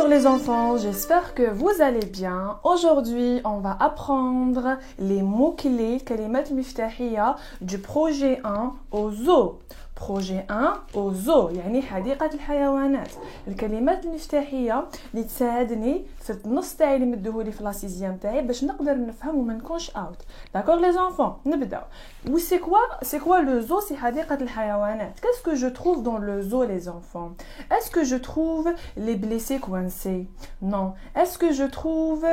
Bonjour les enfants, j'espère que vous allez bien. Aujourd'hui, on va apprendre les mots-clés, كلمات مفتاحية du projet 1 au zoo. projet 1 au zoo يعني حديقة الحيوانات. الكلمات المفتاحية اللي تساعدني في النص تاعي اللي مديهولي في لا سيزيام تاعي باش نقدر نفهم وما نكونش اوت. D'accord les enfants, نبداو. C'est quoi le zoo? C'est حديقة الحيوانات. Qu'est-ce que je trouve dans le zoo les enfants? Est-ce que je trouve les blessés coincés? Non. Est-ce que je trouve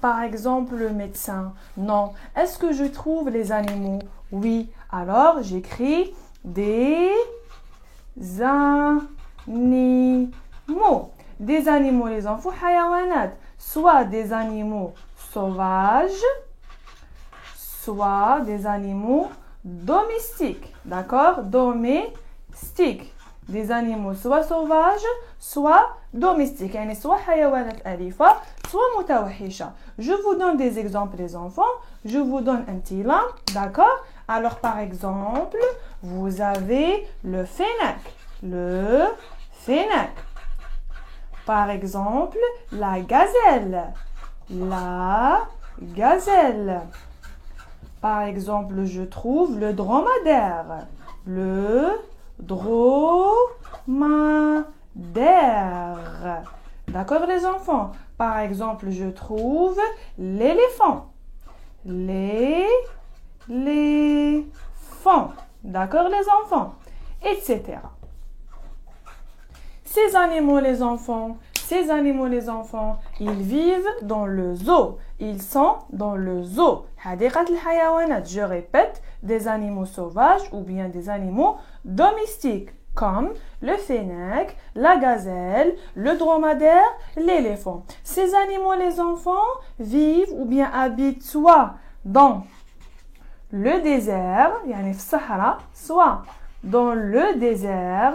par exemple le médecin? Non. Est-ce que je trouve les animaux? Oui. Alors j'écris des animaux. Des animaux les enfants, حيوانات. Soit des animaux sauvages, soit des animaux domestiques. D'accord? Domestiques. Des animaux soit sauvages, soit domestiques. يعني soit حيوانات أليفة, soit متوحشة. Je vous donne des exemples les enfants. Je vous donne un petit là. D'accord? Alors par exemple, vous avez le fennec. Le fennec. Par exemple, la gazelle. La gazelle. Par exemple, je trouve le dromadaire. Le dromadaire. D'accord les enfants? Par exemple, je trouve l'éléphant. L'éléphant. D'accord les enfants? Etc. Ces animaux les enfants, ils vivent dans le zoo. Ils sont dans le zoo. حديقة الحيوانات. Je répète, des animaux sauvages ou bien des animaux domestiques comme le fennec, la gazelle, le dromadaire, l'éléphant. Ces animaux les enfants vivent ou bien habitent soit dans le désert, يعني في الصحراء, soit dans le désert,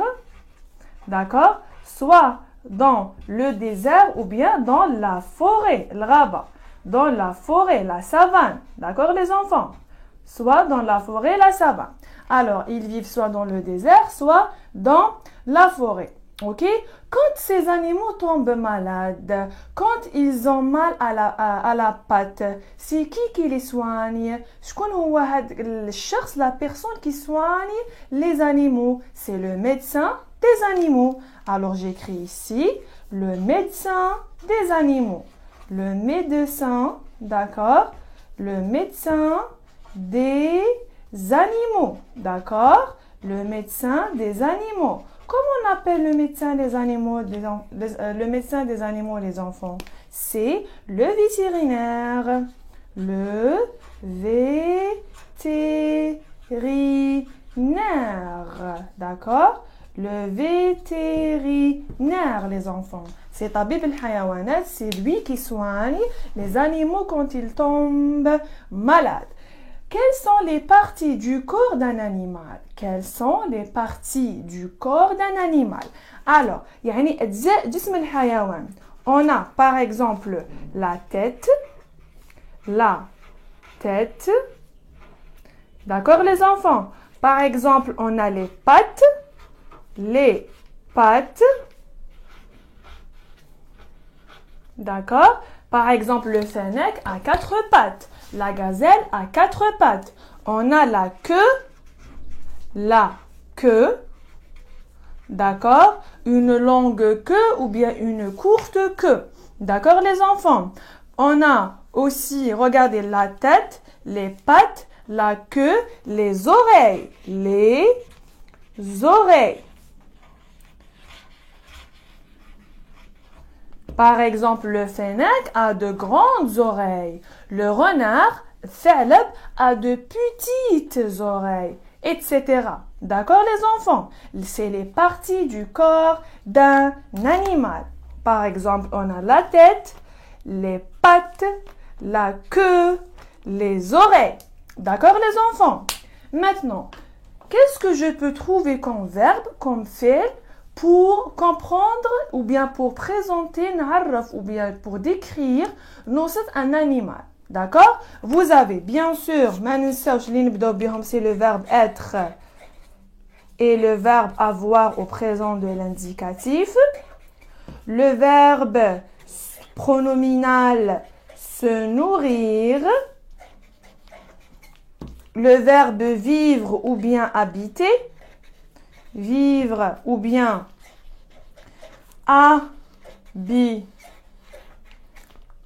d'accord, soit dans le désert ou bien dans la forêt, الغابة, dans la forêt, la savane, d'accord les enfants, soit dans la forêt, la savane. Alors, ils vivent soit dans le désert, soit dans la forêt. Ok? Quand ces animaux tombent malades, quand ils ont mal à la patte, c'est qui les soigne? شكون هو هاد الشخص, la personne qui soigne les animaux? C'est le médecin des animaux. Alors j'écris ici le médecin des animaux. Le médecin, d'accord? Le médecin des animaux, d'accord? Le médecin des animaux. Comment on appelle le médecin des animaux, le médecin des animaux, les enfants? C'est le vétérinaire. Le vétérinaire, d'accord? Le vétérinaire, les enfants. C'est Tabib al-Hayawanat, c'est lui qui soigne les animaux quand ils tombent malades. Quelles sont les parties du corps d'un animal? Quelles sont les parties du corps d'un animal? Alors, يعني أجزاء جسم الحيوان. On a par exemple la tête. D'accord les enfants? Par exemple, on a les pattes. D'accord? Par exemple, le fennec a 4 pattes. La gazelle a 4 pattes. On a la queue. D'accord? Une longue queue ou bien une courte queue. D'accord les enfants? On a aussi, regardez, la tête, les pattes, la queue, les oreilles. Les oreilles. Par exemple, le fennec a de grandes oreilles. Le renard, ثعلب, a de petites oreilles, etc. D'accord les enfants? C'est les parties du corps d'un animal. Par exemple, on a la tête, les pattes, la queue, les oreilles. D'accord les enfants? Maintenant, qu'est-ce que je peux trouver comme verbe, comme fait, pour comprendre ou bien pour présenter نعرف ou bien pour décrire un animal. D'accord? Vous avez bien sûr c'est le verbe être et le verbe avoir au présent de l'indicatif. le verbe pronominal se nourrir, le verbe vivre ou bien habiter, vivre ou bien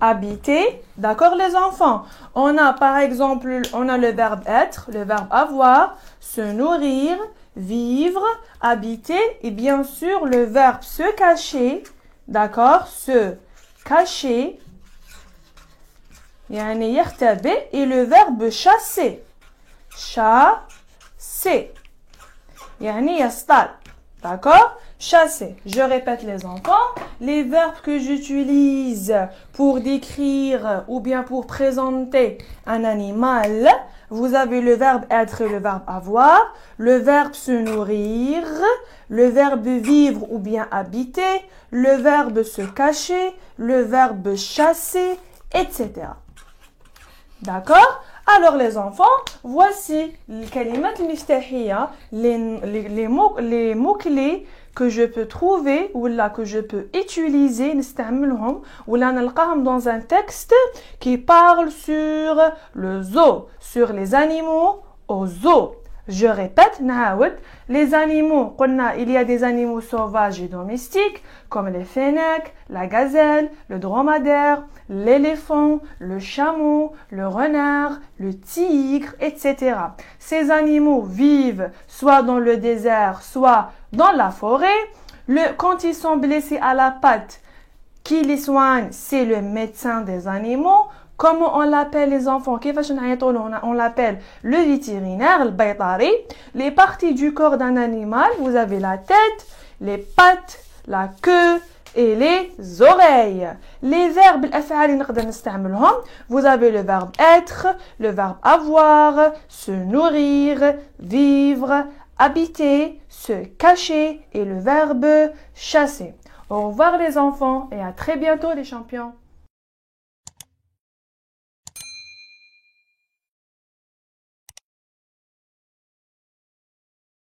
habiter. D'accord les enfants? On a par exemple, on a le verbe être, le verbe avoir, se nourrir, vivre, habiter et bien sûr le verbe se cacher. D'accord? Se cacher. يعني يختبئ et le verbe chasser. Chasser. يعني يصطاد. D'accord? Chasser. Je répète les enfants. Les verbes que j'utilise pour décrire ou bien pour présenter un animal. Vous avez le verbe être et le verbe avoir. Le verbe se nourrir. Le verbe vivre ou bien habiter. Le verbe se cacher. Le verbe chasser, etc. D'accord? Alors les enfants, voici les mots-clés que je peux trouver ou là que je peux utiliser ou là dans un texte qui parle sur le zoo, sur les animaux au zoo. Je répète, les animaux, il y a des animaux sauvages et domestiques comme les fennecs, la gazelle, le dromadaire, l'éléphant, le chameau, le renard, le tigre, etc. Ces animaux vivent soit dans le désert, soit dans la forêt. Quand ils sont blessés à la patte, qui les soigne, c'est le médecin des animaux. Comment on l'appelle les enfants? On l'appelle le vétérinaire, le baytari. Les parties du corps d'un animal, vous avez la tête, les pattes, la queue et les oreilles. Les verbes, vous avez le verbe être, le verbe avoir, se nourrir, vivre, habiter, se cacher et le verbe chasser. Au revoir les enfants et à très bientôt les champions.